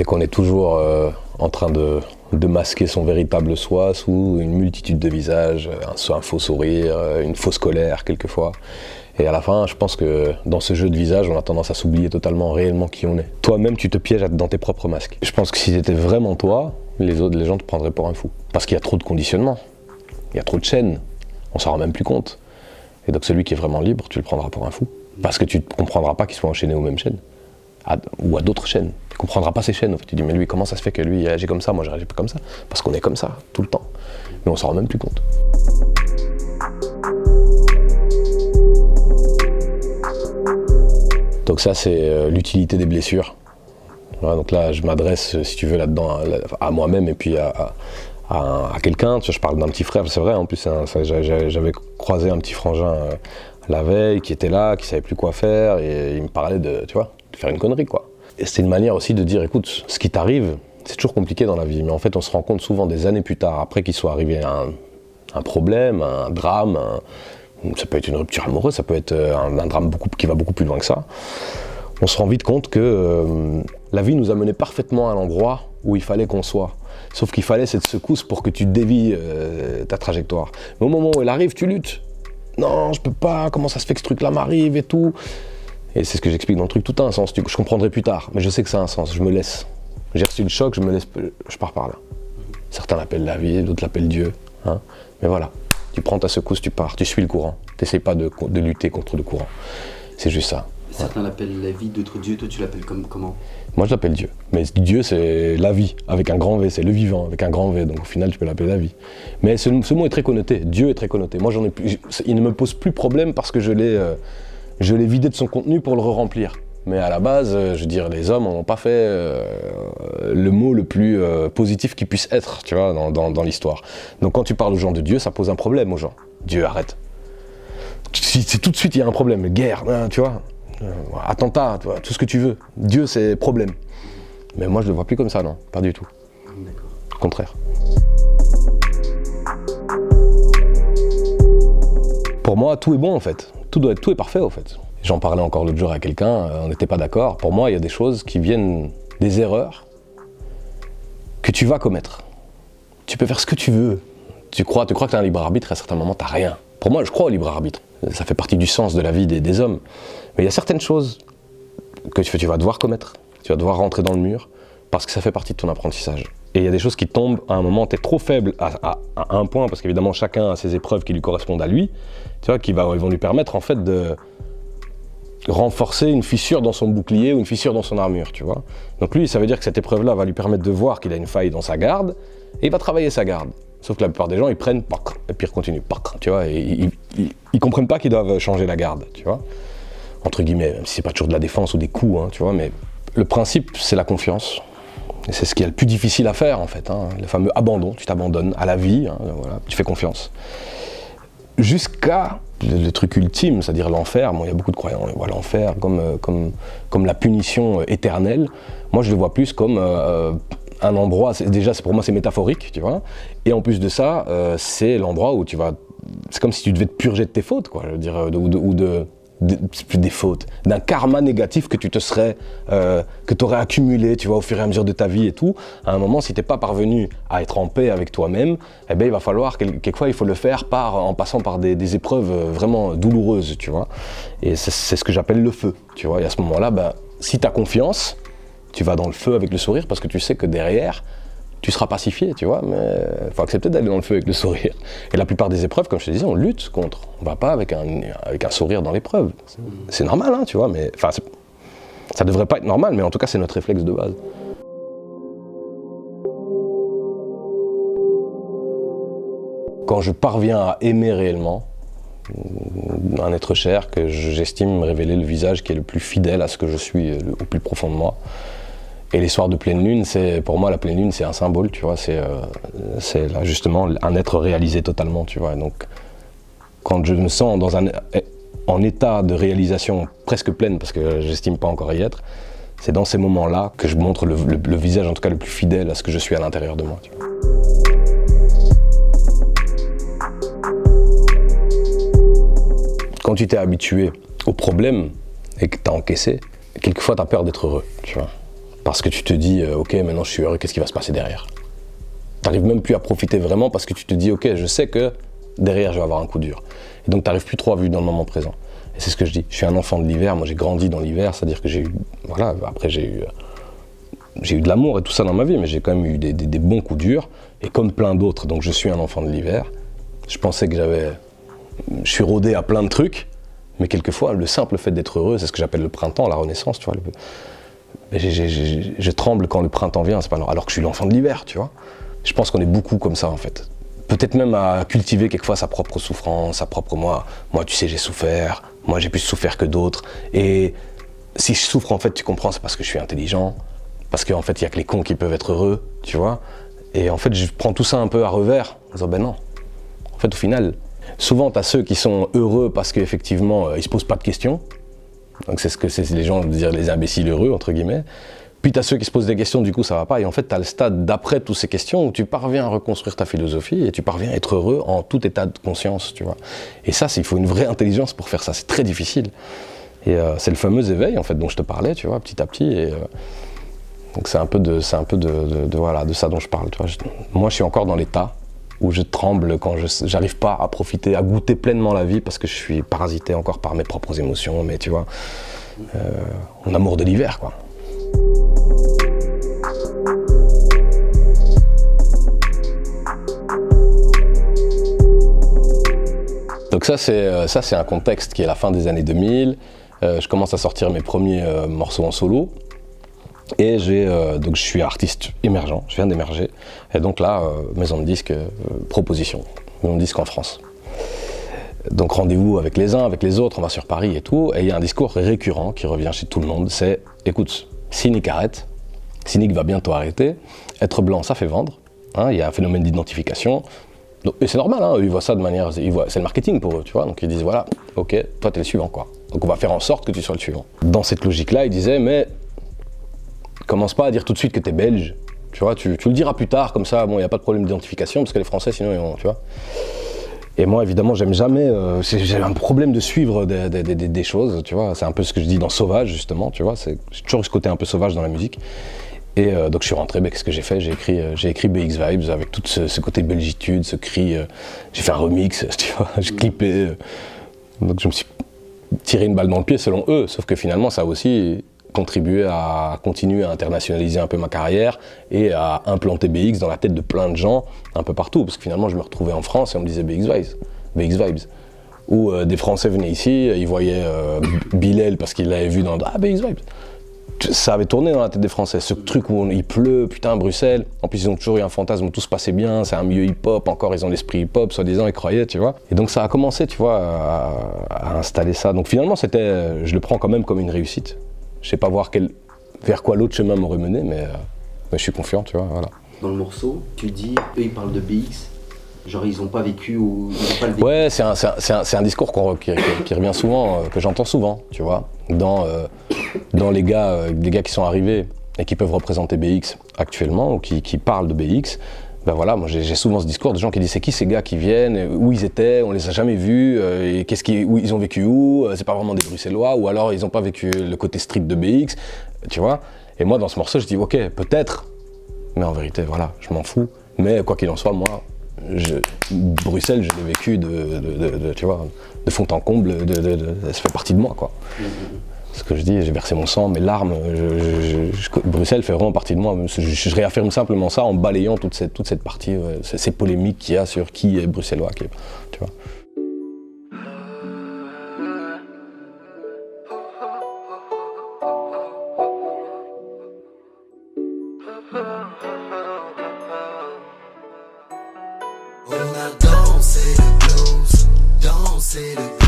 C'est qu'on est toujours en train de masquer son véritable soi sous une multitude de visages, un faux sourire, une fausse colère quelquefois. Et à la fin, je pense que dans ce jeu de visages, on a tendance à s'oublier totalement réellement qui on est. Toi-même, tu te pièges dans tes propres masques. Je pense que si c'était vraiment toi, les gens te prendraient pour un fou. Parce qu'il y a trop de conditionnement, il y a trop de chaînes, on s'en rend même plus compte. Et donc celui qui est vraiment libre, tu le prendras pour un fou. Parce que tu ne comprendras pas qu'il soit enchaîné aux mêmes chaînes. Ou à d'autres chaînes. Tu ne comprendras pas ces chaînes. En fait. Tu dis, mais lui, comment ça se fait que lui, il réagit comme ça, moi je réagis pas comme ça? Parce qu'on est comme ça, tout le temps. Mais on s'en rend même plus compte. Donc ça, c'est l'utilité des blessures. Voilà, donc là, je m'adresse, si tu veux, là-dedans, à moi-même et puis à quelqu'un. Tu vois, je parle d'un petit frère, c'est vrai, en plus, j'avais croisé un petit frangin la veille qui était là, qui savait plus quoi faire, et il me parlait de, tu vois, de faire une connerie, quoi. Et c'est une manière aussi de dire, écoute, ce qui t'arrive, c'est toujours compliqué dans la vie, mais en fait, on se rend compte souvent des années plus tard, après qu'il soit arrivé un problème, un drame, ça peut être une rupture amoureuse, ça peut être un drame qui va beaucoup plus loin que ça. On se rend vite compte que la vie nous a menés parfaitement à l'endroit où il fallait qu'on soit. Sauf qu'il fallait cette secousse pour que tu dévies ta trajectoire. Mais au moment où elle arrive, tu luttes. Non, je peux pas, comment ça se fait que ce truc-là m'arrive et tout. Et c'est ce que j'explique dans le truc, tout a un sens. Je comprendrai plus tard, mais je sais que ça a un sens, je me laisse. J'ai reçu le choc, je pars par là. Certains l'appellent la vie, d'autres l'appellent Dieu. Hein. Mais voilà, tu prends ta secousse, tu pars, tu suis le courant. T'essayes pas de lutter contre le courant. C'est juste ça. Certains l'appellent la vie, d'autres Dieu, toi tu l'appelles comment? Moi je l'appelle Dieu. Mais Dieu c'est la vie, avec un grand V, c'est le vivant, avec un grand V, donc au final tu peux l'appeler la vie. Mais ce mot est très connoté, Dieu est très connoté. Moi il ne me pose plus problème parce que je l'ai vidé de son contenu pour le re-remplir. Mais à la base, je veux dire, les hommes n'ont pas fait le mot le plus positif qui puisse être, tu vois, dans l'histoire. Donc quand tu parles aux gens de Dieu, ça pose un problème aux gens. Dieu, arrête. C'est tout de suite il y a un problème, guerre, tu vois. Attentat, tout ce que tu veux. Dieu, c'est problème. Mais moi, je le vois plus comme ça, non, pas du tout. D'accord. Au contraire. Pour moi, tout est bon, en fait. Tout est parfait, en fait. J'en parlais encore l'autre jour à quelqu'un, on n'était pas d'accord. Pour moi, il y a des choses qui viennent des erreurs que tu vas commettre. Tu peux faire ce que tu veux. Tu crois que tu as un libre arbitre, et à certains moments, tu n'as rien. Pour moi, je crois au libre arbitre. Ça fait partie du sens de la vie des hommes. Mais il y a certaines choses que tu vas devoir commettre. Tu vas devoir rentrer dans le mur parce que ça fait partie de ton apprentissage. Et il y a des choses qui tombent à un moment, tu es trop faible à un point, parce qu'évidemment, chacun a ses épreuves qui lui correspondent à lui, tu vois, ils vont lui permettre en fait de renforcer une fissure dans son bouclier ou une fissure dans son armure, tu vois. Donc lui, ça veut dire que cette épreuve-là va lui permettre de voir qu'il a une faille dans sa garde et il va travailler sa garde. Sauf que la plupart des gens, ils prennent, et puis ils continuent, tu vois, et ils comprennent pas qu'ils doivent changer la garde, tu vois, entre guillemets, même si c'est pas toujours de la défense ou des coups, hein, tu vois, mais le principe, c'est la confiance. Et c'est ce qui est le plus difficile à faire, en fait, hein, le fameux abandon, tu t'abandonnes à la vie, hein, voilà, tu fais confiance. Jusqu'à le truc ultime, c'est-à-dire l'enfer. Bon, il y a beaucoup de croyants, on voit l'enfer comme la punition éternelle. Moi, je le vois plus comme un endroit, pour moi c'est métaphorique, tu vois. Et en plus de ça, c'est l'endroit où c'est comme si tu devais te purger de tes fautes, quoi, je veux dire, plus des fautes, d'un karma négatif que que aurais accumulé, tu vois, au fur et à mesure de ta vie et tout. À un moment, si t'es pas parvenu à être en paix avec toi-même, eh ben il va falloir, quelquefois, il faut le faire en passant par des épreuves vraiment douloureuses, tu vois. Et c'est ce que j'appelle le feu, tu vois. Et à ce moment-là, ben, si t'as confiance, tu vas dans le feu avec le sourire parce que tu sais que derrière, tu seras pacifié, tu vois, mais il faut accepter d'aller dans le feu avec le sourire. Et la plupart des épreuves, comme je te disais, on lutte contre. On ne va pas avec un sourire dans l'épreuve. C'est normal, hein, tu vois, mais enfin, ça devrait pas être normal, mais en tout cas, c'est notre réflexe de base. Quand je parviens à aimer réellement un être cher, que j'estime me révéler le visage qui est le plus fidèle à ce que je suis au plus profond de moi. Et les soirs de pleine lune, pour moi la pleine lune c'est un symbole, tu vois, c'est là justement un être réalisé totalement, tu vois. Donc quand je me sens en état de réalisation presque pleine, parce que j'estime pas encore y être, c'est dans ces moments-là que je montre le visage en tout cas le plus fidèle à ce que je suis à l'intérieur de moi, tu vois. Quand tu t'es habitué au problème et que tu as encaissé, quelquefois tu as peur d'être heureux, tu vois. Parce que tu te dis, ok, maintenant je suis heureux, qu'est-ce qui va se passer derrière? Tu n'arrives même plus à profiter vraiment parce que tu te dis, ok, je sais que derrière je vais avoir un coup dur. Et donc tu n'arrives plus trop à vivre dans le moment présent. Et c'est ce que je dis, je suis un enfant de l'hiver, moi j'ai grandi dans l'hiver, c'est-à-dire que j'ai eu, voilà, après j'ai eu de l'amour et tout ça dans ma vie, mais j'ai quand même eu des bons coups durs, et comme plein d'autres, donc je suis un enfant de l'hiver. Je pensais que je suis rodé à plein de trucs, mais quelquefois, le simple fait d'être heureux, c'est ce que j'appelle le printemps, la renaissance, tu vois. Je tremble quand le printemps vient, c'est pas alors que je suis l'enfant de l'hiver, tu vois. Je pense qu'on est beaucoup comme ça, en fait. Peut-être même à cultiver quelquefois sa propre souffrance, sa propre moi. Moi, tu sais, j'ai souffert, moi j'ai plus souffert que d'autres. Et si je souffre, en fait, tu comprends, c'est parce que je suis intelligent, parce qu'en fait, il n'y a que les cons qui peuvent être heureux, tu vois. Et en fait, je prends tout ça un peu à revers, en disant, ben non. En fait, au final, souvent, tu as ceux qui sont heureux parce qu'effectivement, ils ne se posent pas de questions. Donc c'est ce que c'est les gens dire les imbéciles heureux, entre guillemets. Puis tu as ceux qui se posent des questions, du coup ça va pas. Et en fait, tu as le stade d'après toutes ces questions où tu parviens à reconstruire ta philosophie et tu parviens à être heureux en tout état de conscience, tu vois. Et ça, il faut une vraie intelligence pour faire ça. C'est très difficile. Et c'est le fameux éveil, en fait, dont je te parlais, tu vois, petit à petit. Et, donc c'est un peu de ça dont je parle. Tu vois. Moi, je suis encore dans l'état où je tremble quand j'arrive pas à profiter, à goûter pleinement la vie parce que je suis parasité encore par mes propres émotions, mais tu vois, mon amour de l'hiver, quoi. Donc ça c'est un contexte qui est la fin des années 2000. Je commence à sortir mes premiers morceaux en solo. Et donc je suis artiste émergent, je viens d'émerger. Et donc là, maison de disque, proposition, maison de disque en France. Donc rendez-vous avec les uns, avec les autres, on va sur Paris et tout. Et il y a un discours récurrent qui revient chez tout le monde, c'est écoute, Cynic arrête, Cynic va bientôt arrêter, être blanc ça fait vendre, hein, il y a un phénomène d'identification. Et c'est normal, hein, ils voient ça de manière, c'est le marketing pour eux, tu vois. Donc ils disent voilà, ok, toi t'es le suivant quoi. Donc on va faire en sorte que tu sois le suivant. Dans cette logique-là, ils disaient mais commence pas à dire tout de suite que t'es belge, tu vois, tu le diras plus tard, comme ça, bon, il n'y a pas de problème d'identification, parce que les Français, sinon, tu vois. Et moi, évidemment, j'aime jamais, j'ai un problème de suivre des choses, tu vois, c'est un peu ce que je dis dans Sauvage, justement, tu vois, j'ai toujours eu ce côté un peu sauvage dans la musique. Et donc je suis rentré, qu'est-ce que j'ai fait? J'ai écrit BX Vibes avec tout ce côté belgitude, ce cri, j'ai fait un remix, tu vois, j'ai clippé. Donc je me suis tiré une balle dans le pied selon eux, sauf que finalement, ça a aussi contribuer à continuer à internationaliser un peu ma carrière et à implanter BX dans la tête de plein de gens un peu partout, parce que finalement je me retrouvais en France et on me disait BX Vibes, ou des Français venaient ici, ils voyaient Bilal parce qu'ils l'avaient vu dans BX Vibes. Ça avait tourné dans la tête des Français, ce truc où il pleut, putain, Bruxelles. En plus, ils ont toujours eu un fantasme où tout se passait bien, c'est un milieu hip-hop, encore ils ont l'esprit hip-hop, soi-disant, ils croyaient, tu vois. Et donc ça a commencé, tu vois, à installer ça. Donc finalement, je le prends quand même comme une réussite. Je sais pas vers quoi l'autre chemin m'aurait mené, mais je suis confiant, tu vois, voilà. Dans le morceau, tu dis, eux ils parlent de BX, genre ils ont pas vécu ou ils ont pas le vécu. Ouais, c'est un discours qui revient souvent, que j'entends souvent, tu vois, dans les gars qui sont arrivés et qui peuvent représenter BX actuellement, ou qui parlent de BX. Ben voilà, moi j'ai souvent ce discours de gens qui disent c'est qui ces gars qui viennent, où ils étaient, on les a jamais vus, et où ils ont vécu où, c'est pas vraiment des Bruxellois, ou alors ils ont pas vécu le côté street de BX, tu vois. Et moi dans ce morceau je dis ok, peut-être, mais en vérité voilà, je m'en fous. Mais quoi qu'il en soit, moi, Bruxelles je l'ai vécu tu vois, de fond en comble, ça fait partie de moi quoi. Ce que je dis, j'ai versé mon sang, mes larmes, Bruxelles fait vraiment partie de moi. Je réaffirme simplement ça en balayant toute cette partie, ces polémiques qu'il y a sur qui est bruxellois, tu vois. On a dansé le blues, dansé le blues.